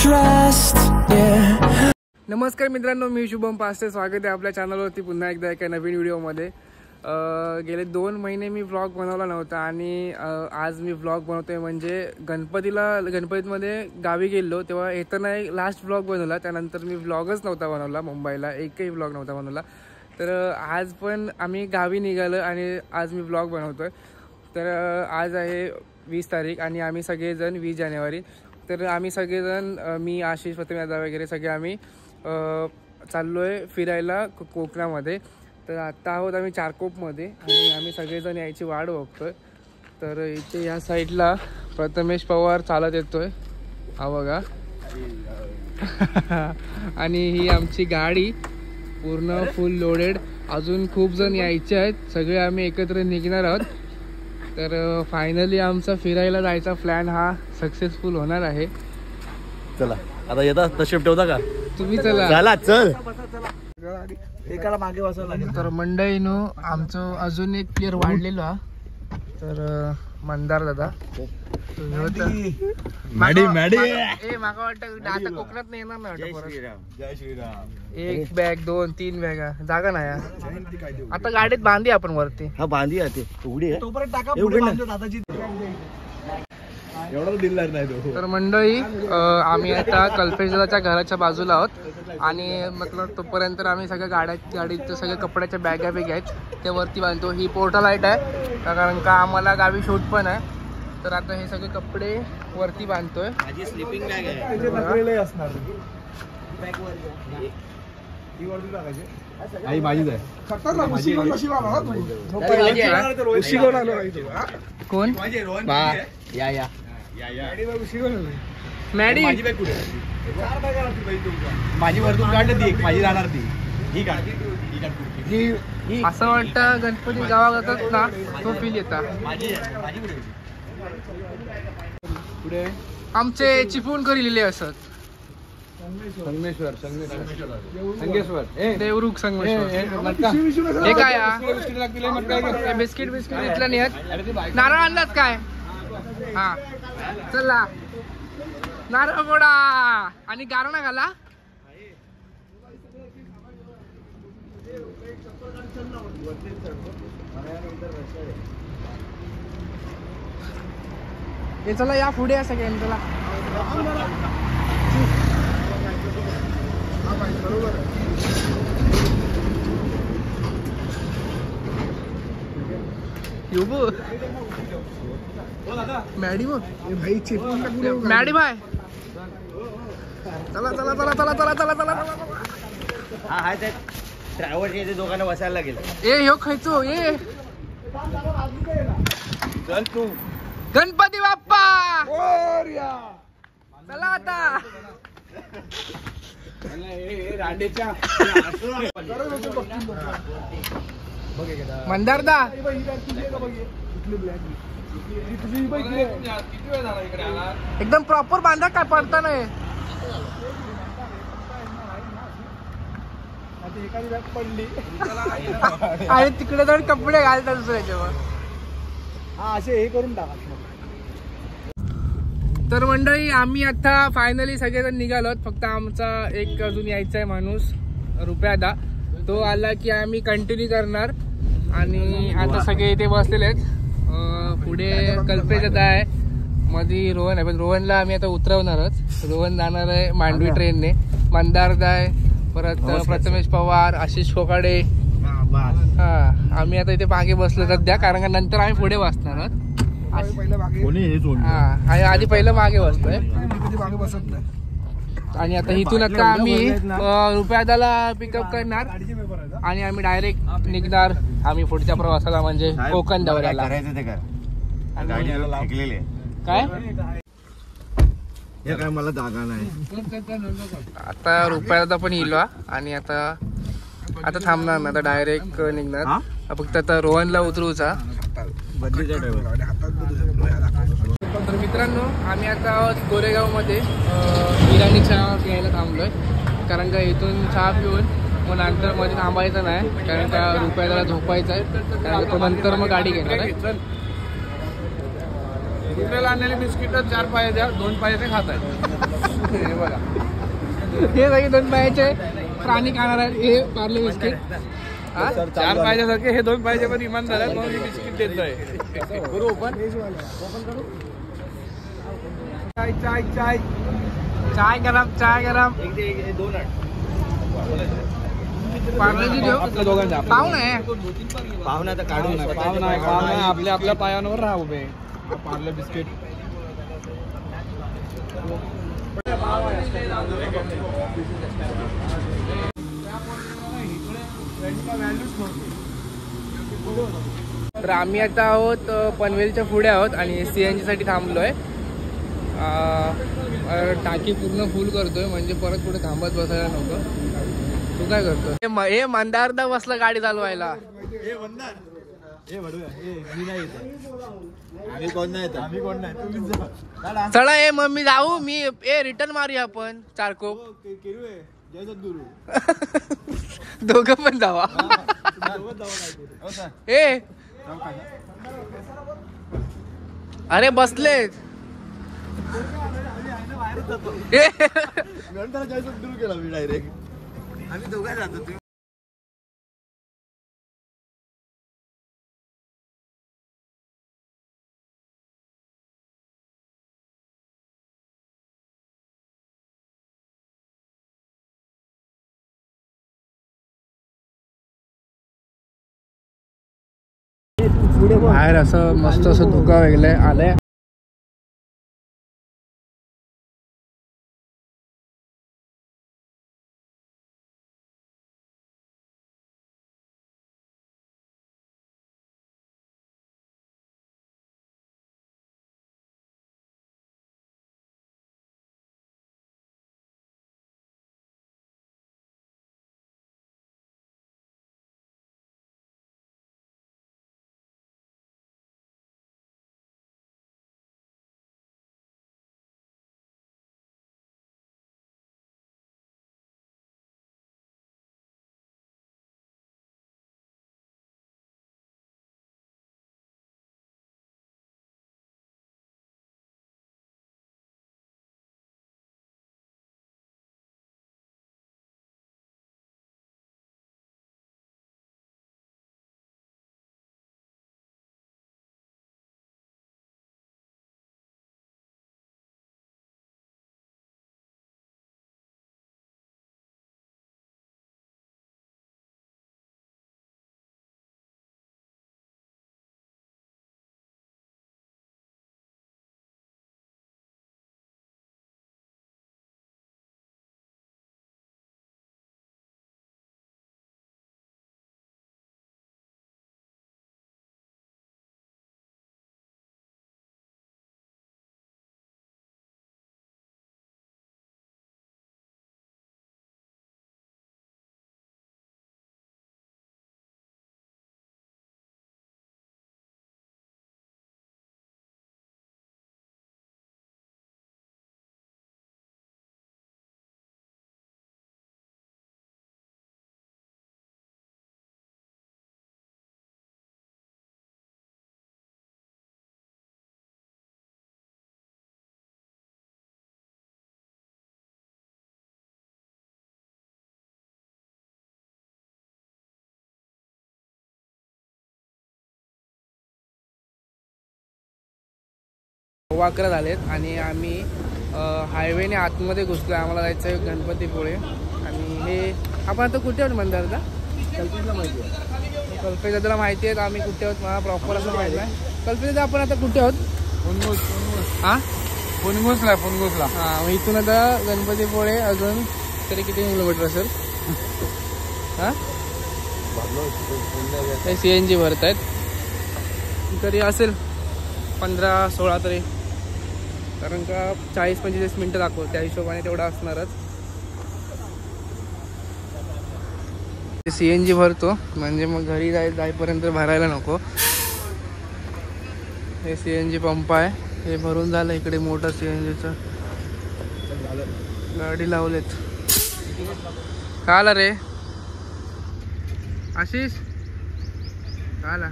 trust, yeah. नमस्कार मित्रांनो, मी Shubham past. स्वागत आहे आपल्या चॅनलवरती पुन्हा एकदा एका नवीन व्हिडिओमध्ये. गेले 2 महिने मी व्लॉग बनवला नव्हता आणि आज मी व्लॉग बनवतोय. म्हणजे गणपतीमध्ये गावी गेलो तेव्हा येताना एक लास्ट व्लॉग बनवला. त्यानंतर मी व्लॉगच नव्हता बनवला मुंबईला, एकही व्लॉग नव्हता बनवला. तर आज पण आम्ही गावी निघालो आणि आज मी व्लॉग बनवतोय. तर आज आहे 20 तारीख आणि आम्ही सगळेजण 20 जानेवारी. तर आम्ही सगळेजण, मी आशिष पत्नीदा वगैरे सगळे आम्ही चाललो आहे फिरायला कोकणामध्ये. तर आत्ता आहोत आम्ही चारकोपमध्ये आणि आम्ही सगळेजण यायची वाट बघतोय. तर इथे या साईडला प्रथमेश पवार चालत येतोय, हा बघा. आणि ही आमची गाडी पूर्ण फुल लोडेड. अजून खूप जण यायचे आहेत, सगळे आम्ही एकत्र निघणार आहोत. तर फायनली आमचा फिरायला जायचा प्लॅन हा सक्सेसफुल होणार आहे. चला आता येता तर शिफ्ट होता का तुम्ही? चला चला चल. एकाला मागे बसावं लागेल. तर मंडळीनो, आमचं अजून एक प्लेअर वाढलेलो हा. तर मंदार दादा मॅडी मॅडी मागा वाटतं आता कोकणात नाही येणार ना वाटतं परत. जय श्रीराम. 1 बॅग 2 3 बॅगा जागा नाही आता गाडीत बांधी आपण वरती. हा बांधी आहे ते उघडी आहे तोपर्यंत टाका पुढे बांधतो दादाची. एवढा दिलदार नाही तो. तर मंडळी, आम्ही आता कल्पेश दादाच्या घराच्या बाजूला आहोत आणि मतलब तोपर्यंत आम्ही सगळ्या गाडीत सगळ्या कपड्याच्या बॅगा आहेत त्या वरती बांधतो. ही पोर्टा लाईट आहे कारण का आम्हाला गावी शूट पण आहे. तर आता हे सगळे कपडे वरती बांधतोय. माझी स्लीपिंग बॅग आहे. आई माझीच आहे. कोण? या या मॅडी माझी वरतून काढलं ती, माझी राहणार ती. ही काढ. असं वाटतं गणपती गावात जातात ना, तो फील येतात. पुढे आमचे चिपळूण लिहिले असत. संगमेश्वर देवरुख संगमेश्वर. हे काय बिस्किट इथलं नाही. नारळ आणलात काय? हा चला, नारळ गोडा आणि गारणा घाला. हे चला या पुढे या सगळ्यांनी. चला मॅडी मॅडी भाई चला चला चला चला चला चला चला. हा हाय ते ड्रायव्हर येते, दोघांना बसायला लागेल. ए ह्यो खायचो ए. चल तू. गणपती बाप्पा चला आता. मंदारदा एकदम प्रॉपर बांधा, काय पडता नाही. आणि तिकडे जाऊन कपडे घालतात दुसऱ्याच्यावर. हा असे हे करून टाका. तर मंडळी, आम्ही आता फायनली सगळेजण निघालोत. फक्त आमचा एक अजून यायचा आहे माणूस, रुपयादा. तो आला की आम्ही कंटिन्यू करणार. आणि आता सगळे इथे बसलेले आहेत. पुढे कल्पेश दादा आहे, मध्ये रोहन आहे, पण रोहनला आम्ही आता उतरवणार आहोत. रोहन जाणार आहे मांडवी ट्रेनने. मंदारदा आहे, परत प्रथमेश पवार, आशिष कोकाडे. हा आम्ही आता इथे मागे बसलो सध्या, कारण का नंतर आम्ही पुढे बसणार आहोत. आधी पहिलं मागे बसतोय आणि आता इथून आता आम्ही रुपयादाला पिकअप करणार आणि आम्ही डायरेक्ट निघणार आम्ही पुढच्या प्रवासाला, म्हणजे कोकण दौऱ्याला. काय मला जागा नाही. आता रुपयादा पण येईल आणि आता थांबणार ना, आता डायरेक्ट निघणार. फक्त आता रोहनला उतरूचा. तर मित्रांनो, आम्ही आता गोरेगावमध्ये इराणी चहा प्यायला थांबलोय. कारण का इथून चहा पिऊन मग नंतर मध्ये थांबायचं नाही, कारण का रुपयाला झोपायचं आहे. कारण तो नंतर मग गाडी घेणार आहे. कुत्र्याला आणलेली बिस्किट 4 पायाच्या 2 पायाचे खात आहेत. हे बघा हे सगळे 2 पायाचे प्राणी खाणार आहेत. हे पार्ले बिस्किट 4 पायाच्यासारखे हे 2 पायाचे पण इमानदार आहेत म्हणून हे बिस्किट देतोय. करू ओपन करू. चाय चाय चाय चाय गरम पार्लेजी देऊ आपल्या दोघांच्या पाहू नये पाहुणा तर काढू पाहुणा आपल्या पायांवर राहा उभे. पार्ले बिस्किट तर आम्ही आता आहोत पनवेलच्या पुढे आहोत आणि CNG साठी थांबलोय. टाकी पूर्ण फुल करतोय म्हणजे परत पुढे थांबत बसायला नको. तू काय करतो? हे मंदारदा बसला गाडी चालवायला. चला हे मम्मी जाऊ मी रिटर्न मारूया आपण चारकोप. दोघं पण जावा. ए अरे बसलेत. आम्ही दोघं जातो. बाहेर असं मस्त असं धुका वगैरे आलंय. वाकरा झालेत आणि आम्ही हायवेने आतमध्ये घुसलो. आम्हाला जायचं आहे गणपतीपुळे. आणि हे आपण आता कुठे आहोत मंदारदा? कल्पेशला माहिती आहे. कल्पेशला माहिती आहे आम्ही कुठे आहोत. मला प्रॉपर असं माहिती आहे. कल्पेशदा आपण आता कुठे आहोत? हां पुनगुसला. हां मग इथून आता गणपतीपुळे अजून तरी किती किलोमीटर असेल? हां ते CNG भरत आहेत तरी असेल 15-16 तरी. कारण का 40-45 मिनटं दाखवत त्या हिशोबाने तेवढा असणारच. CNG भरतो म्हणजे मग घरी जाईपर्यंत भरायला नको. हे CNG पंप आहे. हे भरून झालं. इकडे मोठं CNGचं गाडी लावलेत. का आला रे आशिष? का आला?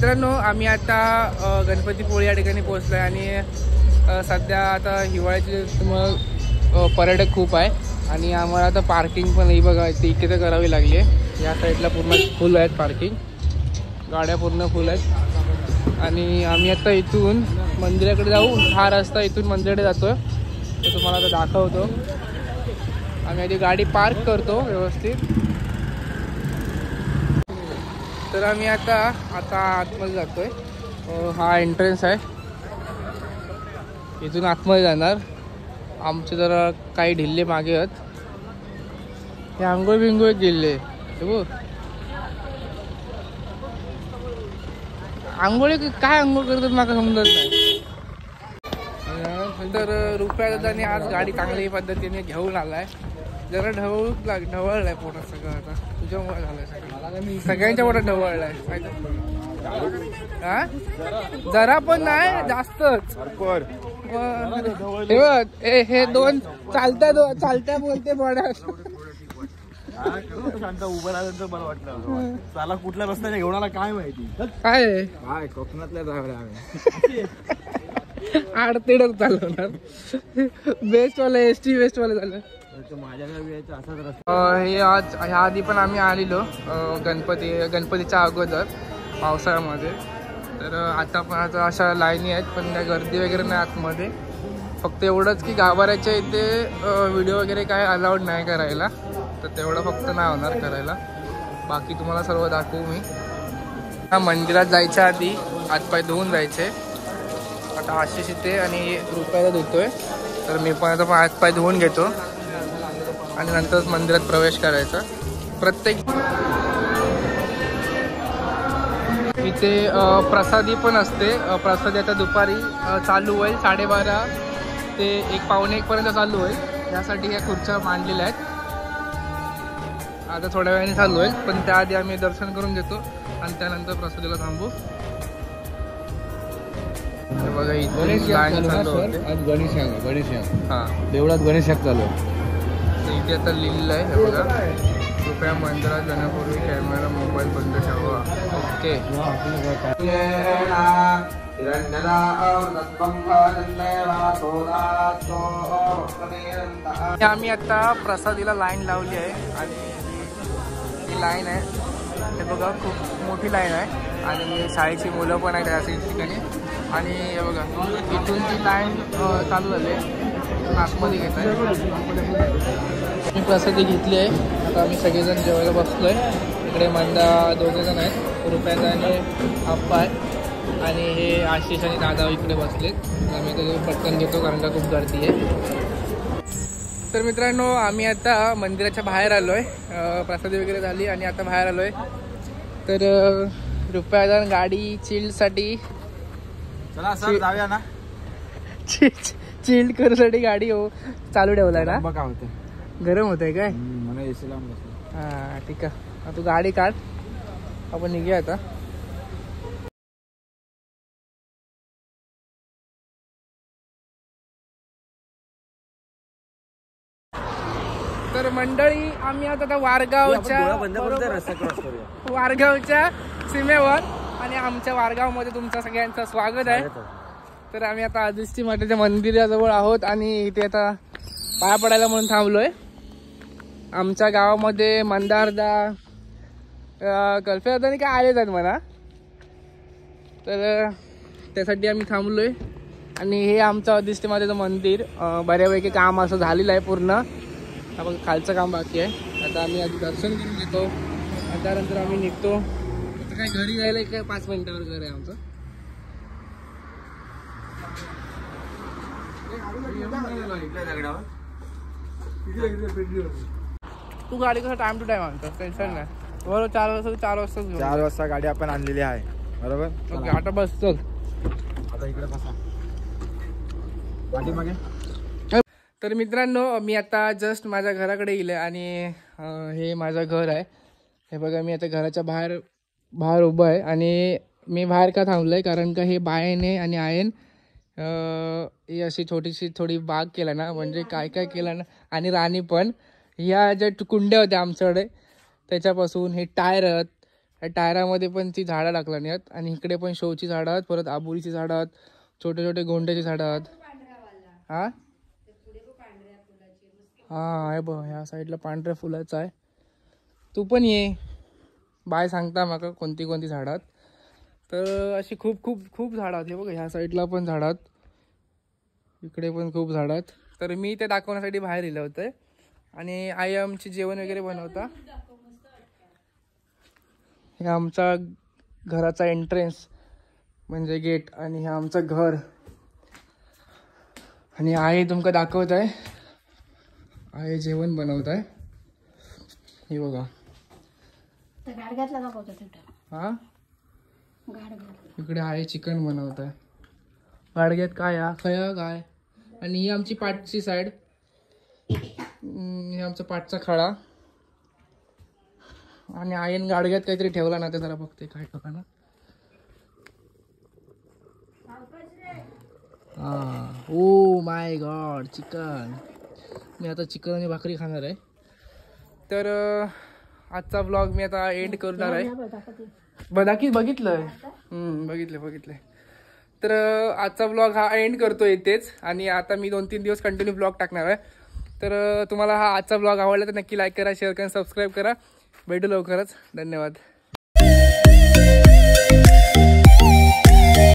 मित्रांनो आम्ही आता गणपतीपुळे या ठिकाणी पोहोचलो आहे आणि सध्या आता हिवाळ्याचे मग पर्यटक खूप आहे आणि आम्हाला आता पार्किंग पण ही बघा इथे तर करावी लागली आहे. या साईडला पूर्ण फुल आहेत पार्किंग, गाड्या पूर्ण फुल आहेत आणि आम्ही आता इथून मंदिराकडे जाऊ. हा रस्ता इथून मंदिराकडे जातो तर तुम्हाला आता दाखवतो. आम्ही आधी गाडी पार्क करतो व्यवस्थित. तर आम्ही आता आतमध्ये जातोय. हा एंट्रन्स आहे, इथून आतमध्ये जाणार. आमचे जरा काही ढिल्ले मागे आहेत. हे आंघोळ बिंगोळ गेले आंघोळी काय आंघोळ करतात मला समजत नाही. तर रुपया दादाने आज गाडी चांगली पद्धतीने घेऊन आलाय. जरा ढवळलाय पोटात सगळं. आता तुझ्यामुळे झालंय सगळं, सगळ्यांच्या पोटात ढवळलाय. हा जरा पण नाही जास्तच. हे दोन चालत्या बोलते बड्या शांत उभं राहिलं बरं वाटलं. त्याला कुठल्या रस्त्याने घेऊन आला काय माहिती. काय कोकणातल्या जावल्या आम्ही आडतेडर चालवणार. बेस्टवाले ST बेस्टवाले झालं. हे आज ह्या आधी पण आम्ही आलेलो गणपतीच्या अगोदर पावसाळ्यामध्ये. तर आता पण आता अशा लाईनी आहेत पण त्या गर्दी वगैरे नाही आतमध्ये. फक्त एवढंच की गाभाऱ्याच्या इथे व्हिडिओ वगैरे काय अलाउड नाही करायला, तर तेवढं फक्त नाही होणार करायला. बाकी तुम्हाला सर्व दाखवू मी. मंदिरात जायच्या आधी हातपाय धुवून जायचे. आता आशिष इथे आणि रुपयाला धुतोय, तर मी पण आता हातपाय धुवून घेतो आणि नंतरच मंदिरात प्रवेश करायचा. प्रत्येक इथे प्रसादी पण असते. प्रसादी आता दुपारी चालू होईल 12:30 ते 1 पावणे 1 पर्यंत चालू होईल. यासाठी या खुर्च्या मांडलेल्या आहेत. आता थोड्या वेळाने चालू होईल पण त्याआधी आम्ही दर्शन करून घेतो आणि त्यानंतर प्रसादीला थांबू. बघा इथे लाईन चालू होते. आज गणेश हा देवळात गणेश चालू आहे. इथे आता लिहिलेलं आहे हे बघा. कृपया मंदिरात जाण्यापूर्वी कॅमेरा मोबाईल बंद ठेवा. ओके. आम्ही आता प्रसादीला लाईन लावली आहे आणि ही लाईन आहे हे बघा, खूप मोठी लाईन आहे आणि शाळेची मुलं पण आहेत अशा ठिकाणी. आणि हे बघा इथून ती लाईन चालू झाली आहे. आतमध्ये घेत आहे. मी प्रसादी घेतली आहे. आता आम्ही सगळेजण जेवायला बसलो आहे. इकडे मंदा 2 जण आहेत, रुपयाचा आणि आप्पा आहे आणि हे आशिष आणि दादा इकडे बसलेत. आम्ही ते पटकन घेतो कारण का खूप गर्दी आहे. तर मित्रांनो आम्ही आता मंदिराच्या बाहेर आलो आहे. प्रसादी वगैरे झाली आणि आता बाहेर आलो आहे. तर रुपयाचा गाडी चिल्डसाठी जाऊया ना. चिल्ड करूसाठी गाडी चालू ठेवलाय ना. बघा होतं गरम होत आहे काय. मला AC लावून हा ठीक आहे. तू गाडी काढ, आपण निघूया आता. तर मंडळी आम्ही आता वारगावच्या सीमेवर आणि आमच्या वारगावमध्ये तुमचं सगळ्यांचं स्वागत आहे. तर आम्ही आता आदिष्टी मातेच्या मंदिराजवळ आहोत आणि इथे आता पाया पडायला म्हणून थांबलोय. आमच्या गावामध्ये मंदारदा कल्पेदानी काय आलेच आहेत म्हणा, तर त्यासाठी आम्ही थांबलोय. आणि हे आमचं आदिष्टी मातेचं मंदिर बऱ्यापैकी काम असं झालेलं आहे पूर्ण. आपण खालचं काम बाकी आहे. आता आम्ही आधी दर्शन करून घेतो आणि त्यानंतर आम्ही निघतो. आता काय घरी जायला काय 5 मिनिटावर घर आहे आमचं. तू गाडी कसं टाइम टू टाइम आणतो, टेन्शन नाही. बरोबर 4 वाजता 4 वाजता गाडी आपण आणलेली आहे बरोबर. ओके आता बस चल. आता इकडे बसा पाठीमागे. तर मित्रांनो मी आता जस्ट माझ्या घराकडे गेले आणि हे माझं घर आहे. हे बघा मी आता घराच्या बाहेर उभं आहे आणि मी बाहेर का थांबलोय कारण का हे बायने आणि आयन ही अशी थोडी बाग केला ना, म्हणजे काय केलं ना. आणि राणी पण ह्या ज्या कुंड्या होत्या आमच्याकडे त्याच्यापासून हे टायर आहेत, या टायरामध्ये पण ती झाडं टाकला नाही आहेत आणि इकडे पण शोची झाडं आहेत, परत आबोलीची झाडं आहेत, छोटे छोटे गोंड्याची झाडं आहेत. हा हा आहे बघ, ह्या साईडला पांढऱ्या फुलाचं आहे. तू पण ये, बाय सांगता माका कोणती कोणती झाडं आहेत. तर अशी खूप खूप खूप झाडं आहेत. हे बघा ह्या साईडला पण झाडं आहेत, इकडे पण खूप झाडं आहेत. तर मी ते दाखवण्यासाठी बाहेर दिलं होतं आणि आई आमची जेवण वगैरे बनवता. हे आमचा घराचा एंट्रन्स म्हणजे गेट आणि हे आमचं घर. आणि आई तुमका दाखवत आहे, आई जेवण बनवत आहे. हे बघा हा, इकडे आई चिकन बनवत आहे. गाडग्यात काय हा खया काय. आणि ही आमची पाठची साईड, हे आमचा पाठचा खळा. आणि आईन गाडग्यात काहीतरी ठेवला ना, ते जरा बघते काय ठिकाणं. हा ओ माय गॉड चिकन. मी आता चिकन आणि भाकरी खाणार आहे. तर आजचा व्लॉग मी आता एंड करणार आहे. बघितलंय बघितलंय. तर आजचा व्लॉग हा एंड करतो इथेच. आणि आता मी 2-3 दिवस कंटिन्यू व्लॉग टाकणार आहे. तर तुम्हाला हा आजचा व्लॉग आवडला तर नक्की लाईक करा, शेअर करा, सबस्क्राईब करा. भेटू लवकरच. धन्यवाद.